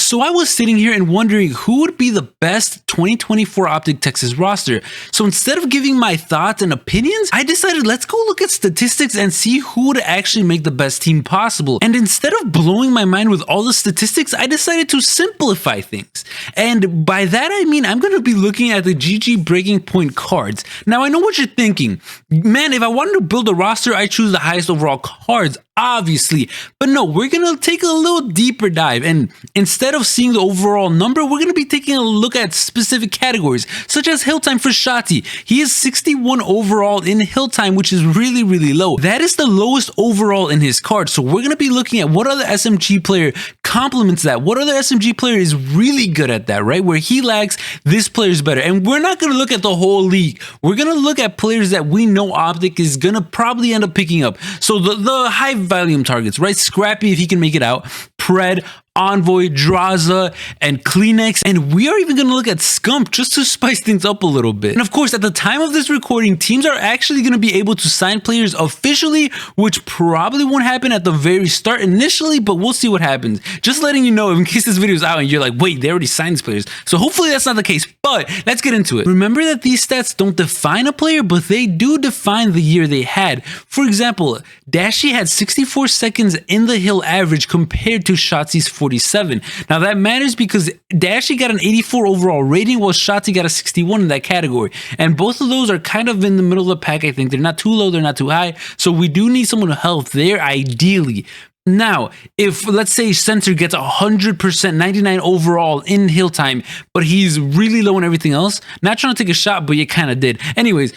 So I was sitting here and wondering who would be the best 2024 Optic Texas roster. So instead of giving my thoughts and opinions, I decided let's go look at statistics and see who would actually make the best team possible. And instead of blowing my mind with all the statistics, I decided to simplify things. And by that I mean I'm going to be looking at the GG breaking point cards. Now I know what you're thinking. Man, if I wanted to build a roster, I choose the highest overall cards, obviously. But no, we're going to take a little deeper dive, and instead of seeing the overall number, we're going to be taking a look at specific categories, such as hill time for Shotzzy. He is 61 overall in hill time, which is really, really low. That is the lowest overall in his card. So we're going to be looking at what other SMG player complements that. What other SMG player is really good at that, right? Where he lags, this player is better. And we're not going to look at the whole league. We're going to look at players that we know Optic is going to probably end up picking up. So the high volume targets, right? Scrappy, if he can make it out, Pred, Envoy, Drazah, and CleanX. And we are even going to look at Scump just to spice things up a little bit. And of course, at the time of this recording, teams are actually going to be able to sign players officially, which probably won't happen at the very start initially, but we'll see what happens. Just letting you know in case this video is out and you're like, wait, they already signed these players. So hopefully that's not the case, but let's get into it. Remember that these stats don't define a player, but they do define the year they had. For example, Dashy had 64 seconds in the hill average compared to Shotzzy's 47. Now that matters because Dashy got an 84 overall rating while Shotzzy got a 61 in that category. And both of those are kind of in the middle of the pack, I think. They're not too low, they're not too high. So we do need someone to help there, ideally. Now, if let's say Center gets 100%, 99 overall in hill time, but he's really low in everything else, not trying to take a shot, but you kind of did. Anyways,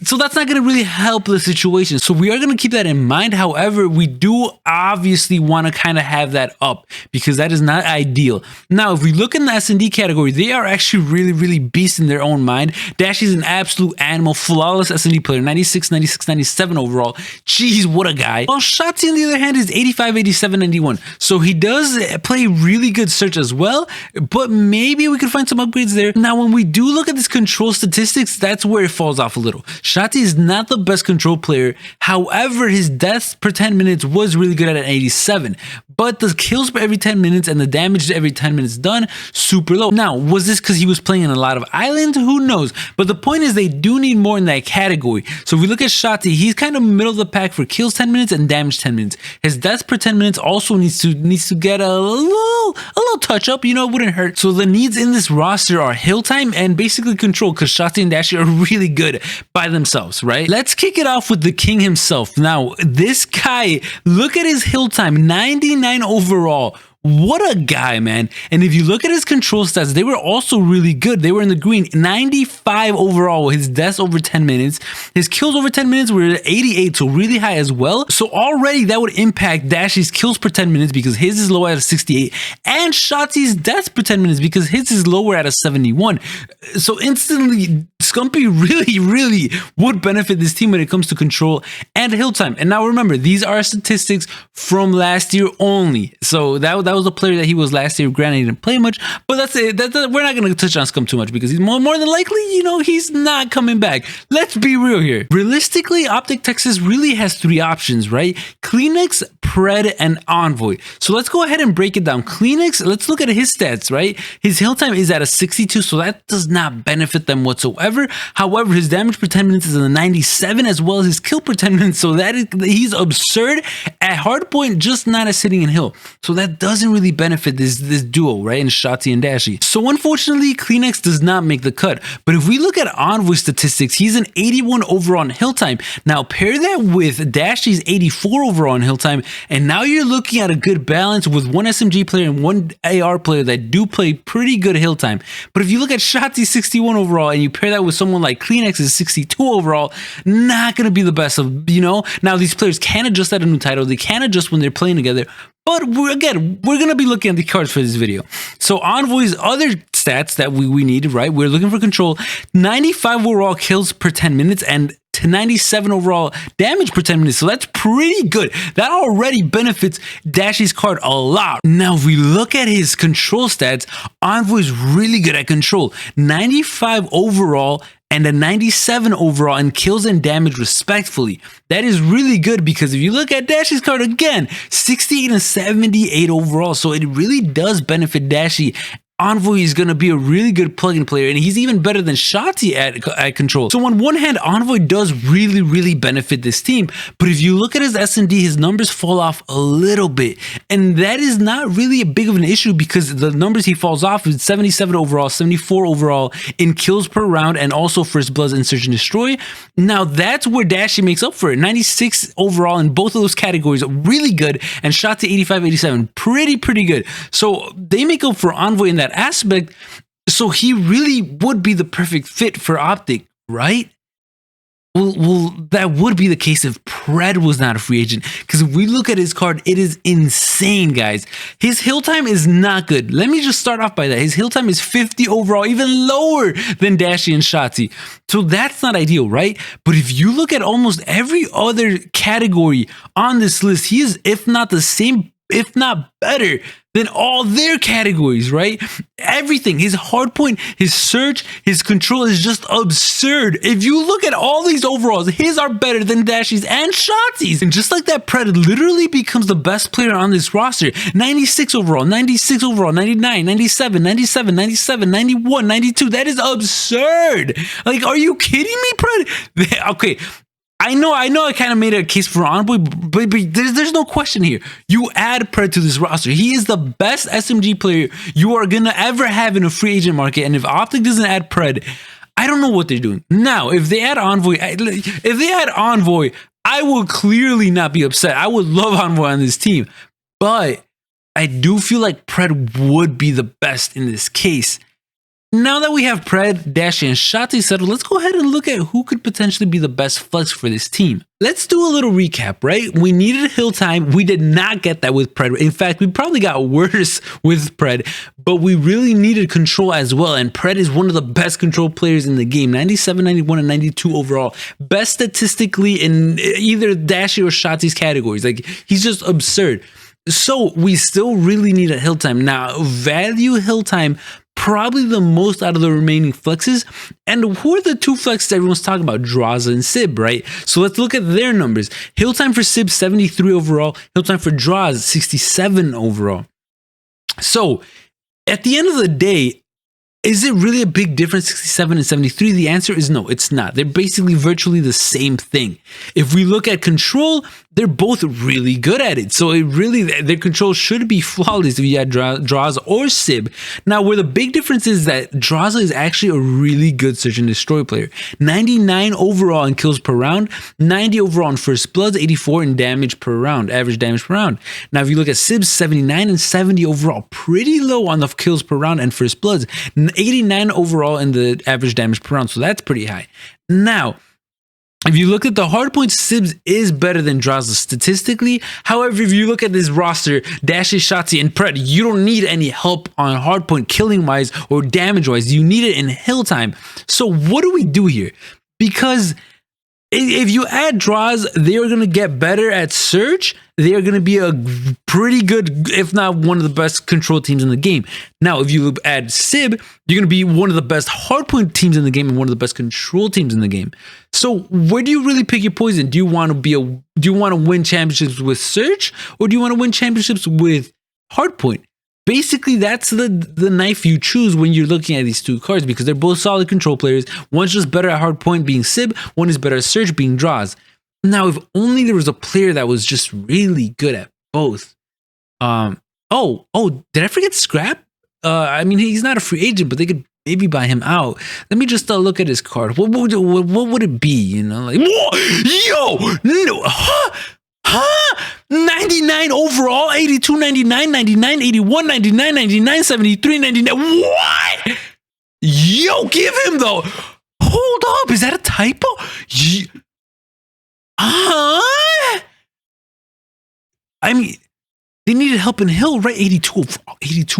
so that's not going to really help the situation. So we are going to keep that in mind. However, we do obviously want to kind of have that up because that is not ideal. Now, if we look in the S&D category, they are actually really, really beasts in their own mind. Dashy's an absolute animal, flawless S&D player, 96, 96, 97 overall. Jeez, what a guy. While Shotzzy, on the other hand, is 85, 87, 91. So he does play really good search as well, but maybe we could find some upgrades there. Now, when we do look at this control statistics, that's where it falls off a little. Shotzzy is not the best control player. However, his deaths per 10 minutes was really good at an 87. But the kills per every 10 minutes and the damage every 10 minutes done, super low. Now, was this because he was playing in a lot of islands? Who knows? But the point is they do need more in that category. So if we look at Shotzzy, he's kind of middle of the pack for kills 10 minutes and damage 10 minutes. His deaths per 10 minutes also needs to get a little touch up, you know, it wouldn't hurt. So the needs in this roster are hill time and basically control, because Shotzzy and Dashy are really good by themselves, right? Let's kick it off with the king himself. Now, this guy, look at his hill time, 99 overall. What a guy, man. And if you look at his control stats, they were also really good. They were in the green. 95 overall, his deaths over 10 minutes. His kills over 10 minutes were 88, so really high as well. So already that would impact Dashy's kills per 10 minutes because his is low at a 68. And Shotzzy's deaths per 10 minutes because his is lower at a 71. So instantly, Scumpy really would benefit this team when it comes to control and hill time. And now remember, these are statistics from last year only. So that was a player that he was last year. Granted, he didn't play much, but that's it. We're not going to touch on Scump too much because he's more than likely, you know, he's not coming back. Let's be real here. Realistically, Optic Texas really has three options, right? CleanX, Pred, and Envoy. So let's go ahead and break it down. CleanX, let's look at his stats, right? His hill time is at a 62, so that does not benefit them whatsoever. However, his damage per 10 minutes is in the 97, as well as his kill per 10 minutes. So he's absurd at hardpoint, just not as sitting in hill. So that doesn't really benefit this duo, right? And Shotzzy and Dashy. So unfortunately, CleanX does not make the cut. But if we look at Envoy statistics, he's an 81 overall in hill time. Now pair that with Dashy's 84 overall in hill time, and now you're looking at a good balance with one SMG player and one AR player that do play pretty good hill time. But if you look at Shotzzy's 61 overall and you pair that with someone like CleanX's 62 overall, not gonna be the best of, you know. Now these players can adjust at a new title, they can adjust when they're playing together. But we're going to be looking at the cards for this video. So Envoy's other stats that we need, right? We're looking for control, 95 overall kills per 10 minutes and to 97 overall damage per 10 minutes. So that's pretty good. That already benefits Dashy's card a lot. Now, if we look at his control stats, Envoy is really good at control. 95 overall and a 97 overall in kills and damage respectively. That is really good because if you look at Dashy's card again, 68 and 78 overall. So it really does benefit Dashy. Envoy is going to be a really good plug-in player, and he's even better than Shotzzy at control. So on one hand, Envoy does really benefit this team, but if you look at his S&D, his numbers fall off a little bit, and that is not really a big of an issue because the numbers he falls off is 77 overall, 74 overall in kills per round, and also first bloods in search and destroy. Now that's where Dashy makes up for it. 96 overall in both of those categories, really good, and Shotzzy 85, 87, pretty good. So they make up for Envoy in that aspect, so he really would be the perfect fit for Optic, right? Well, that would be the case if Pred was not a free agent, because if we look at his card, it is insane, guys. His hill time is not good. Let me just start off by that. His hill time is 50 overall, even lower than Dashy and Shotzzy. So that's not ideal, right? But if you look at almost every other category on this list, he is, if not the same, if not better than all their categories, right? Everything, his hardpoint, his search, his control is just absurd. If you look at all these overalls, his are better than Dashy's and Shotzzy's. And just like that, Pred literally becomes the best player on this roster. 96 overall, 96 overall, 99, 97, 97, 97, 91, 92. That is absurd. Like, are you kidding me, Pred? Okay. I know I kind of made a case for Envoy, but there's no question here. You add Pred to this roster. He is the best SMG player you are going to ever have in a free agent market. And if Optic doesn't add Pred, I don't know what they're doing. Now, if they add Envoy, I will clearly not be upset. I would love Envoy on this team. But I do feel like Pred would be the best in this case. Now that we have Pred, Dashy, and Shotzzy settled, let's go ahead and look at who could potentially be the best flex for this team. Let's do a little recap, right? We needed hill time. We did not get that with Pred. In fact, we probably got worse with Pred, but we really needed control as well. And Pred is one of the best control players in the game. 97, 91, and 92 overall. Best statistically in either Dashy or Shotzzy's categories. Like, he's just absurd. So we still really need a hill time. Now, value hill time probably the most out of the remaining flexes. And who are the two flexes everyone's talking about? Drazah and Simp, right? So let's look at their numbers. Hill time for Simp, 73 overall. Hill time for Drazah, 67 overall. So at the end of the day, is it really a big difference, 67 and 73? The answer is no, it's not. They're basically virtually the same thing. If we look at control, they're both really good at it. So it really, their control should be flawless if you had Drazah or Simp. Now, where the big difference is that Drazah is actually a really good search and destroy player. 99 overall in kills per round, 90 overall in first bloods, 84 in damage per round, average damage per round. Now, if you look at Simp, 79 and 70 overall, pretty low on the kills per round and first bloods, 89 overall in the average damage per round. So that's pretty high. Now, if you look at the hardpoint, Simp is better than Drazah statistically. However, if you look at this roster, Dashy, Shotzzy, and Pred, you don't need any help on hardpoint killing-wise or damage-wise. You need it in hill time. So what do we do here? Because if you add Drazah, they are going to get better at search. They are going to be a pretty good, if not one of the best control teams in the game. Now, if you add Simp, you're going to be one of the best hardpoint teams in the game and one of the best control teams in the game. So, where do you really pick your poison? Do you want to win championships with search, or do you want to win championships with hardpoint? Basically, that's the knife you choose when you're looking at these two cards, because they're both solid control players. One's just better at hardpoint, being Simp. One is better at search, being Drazah. Now, if only there was a player that was just really good at both. Did I forget Scrap? I mean, he's not a free agent, but they could maybe buy him out. Let me just look at his card. What would it be? You know, like, whoa, no, huh? 99 overall, 82, 99, 99, 81, 99, 99, 73, 99. What? Yo, give him though. Hold up, is that a typo? I mean, they needed help in hill, right? 82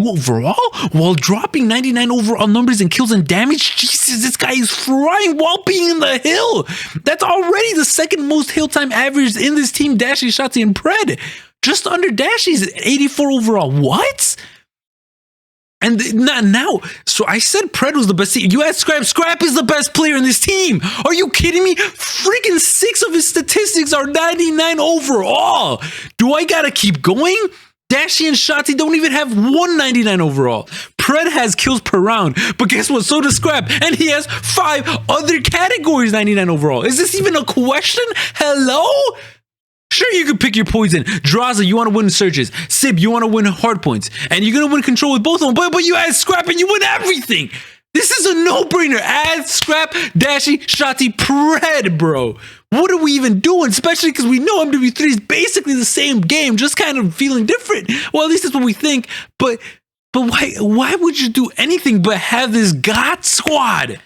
overall, while dropping 99 overall numbers and kills and damage. Jesus, this guy is frying while being in the hill. That's already the second most hill time average in this team. Dashy, Shotzzy, and Pred. Just under Dashy's 84 overall. What? And now, so I said Pred was the best team. You asked Scrap. Scrap is the best player in this team. Are you kidding me? Freaking 6 of his statistics are 99 overall. Do I gotta keep going? Dashy and Shotzzy don't even have 199 overall. Pred has kills per round, but guess what? So does Scrap, and he has 5 other categories 99 overall. Is this even a question? Hello? Sure, you can pick your poison. Drazah, you want to win searches. Simp, you want to win hard points. And you're going to win control with both of them. But you add Scrap and you win everything. This is a no-brainer. Add Scrap, Dashy, Shotzzy, Pred, bro. What are we even doing? Especially because we know MW3 is basically the same game, just kind of feeling different. Well, at least that's what we think. But why would you do anything but have this God squad?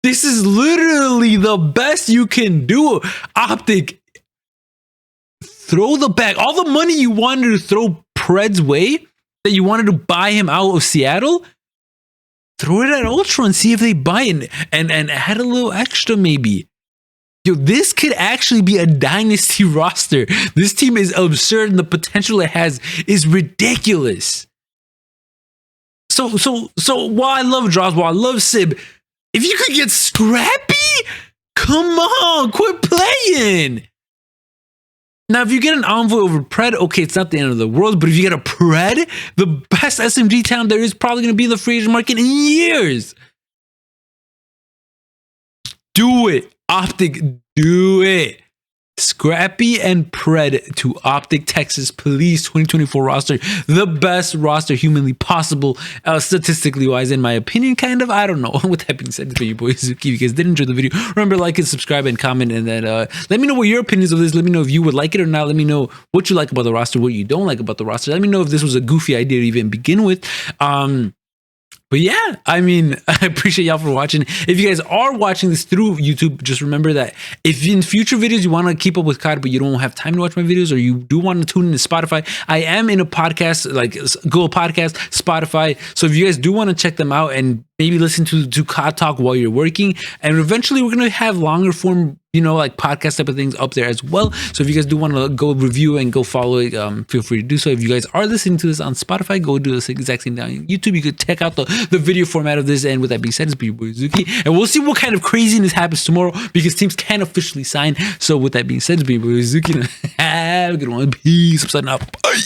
This is literally the best you can do. Optic, throw the bag. All the money you wanted to throw Pred's way, that you wanted to buy him out of Seattle, throw it at Ultra and see if they buy it and add a little extra maybe. Yo, this could actually be a dynasty roster. This team is absurd and the potential it has is ridiculous. So while I love Drazah, while I love Sib, if you could get Scrappy, come on, quit playing. Now, if you get an Envoy over Pred, okay, it's not the end of the world, but if you get a Pred, the best SMG talent there is probably going to be in the free agent market in years. Do it. Optic, do it. Scrappy and Pred to Optic Texas Police 2024 roster. The best roster humanly possible, statistically wise, in my opinion, kind of. I don't know. With that being said, it's been your boy Zuki. If you guys did enjoy the video, remember, like and subscribe and comment, and then let me know what your opinions of this. Let me know if you would like it or not. Let me know what you like about the roster, what you don't like about the roster. Let me know if this was a goofy idea to even begin with. But yeah, I mean, I appreciate y'all for watching. If you guys are watching this through YouTube, just remember that if in future videos you want to keep up with COD, but you don't have time to watch my videos, or you do want to tune into Spotify, I am in a podcast, like Google Podcast, Spotify. So if you guys do want to check them out and maybe listen to COD Talk while you're working, and eventually we're going to have longer form, you know, like podcast type of things up there as well. So if you guys do want to go review and go follow it, feel free to do so. If you guys are listening to this on Spotify, go do this exact same thing on YouTube. You could check out the video format of this. And with that being said, it's been your boy Zuki, and we'll see what kind of craziness happens tomorrow because teams can officially sign. So with that being said, it's been your boy Zuki. Have a good one. Peace. I'm signing out. Bye.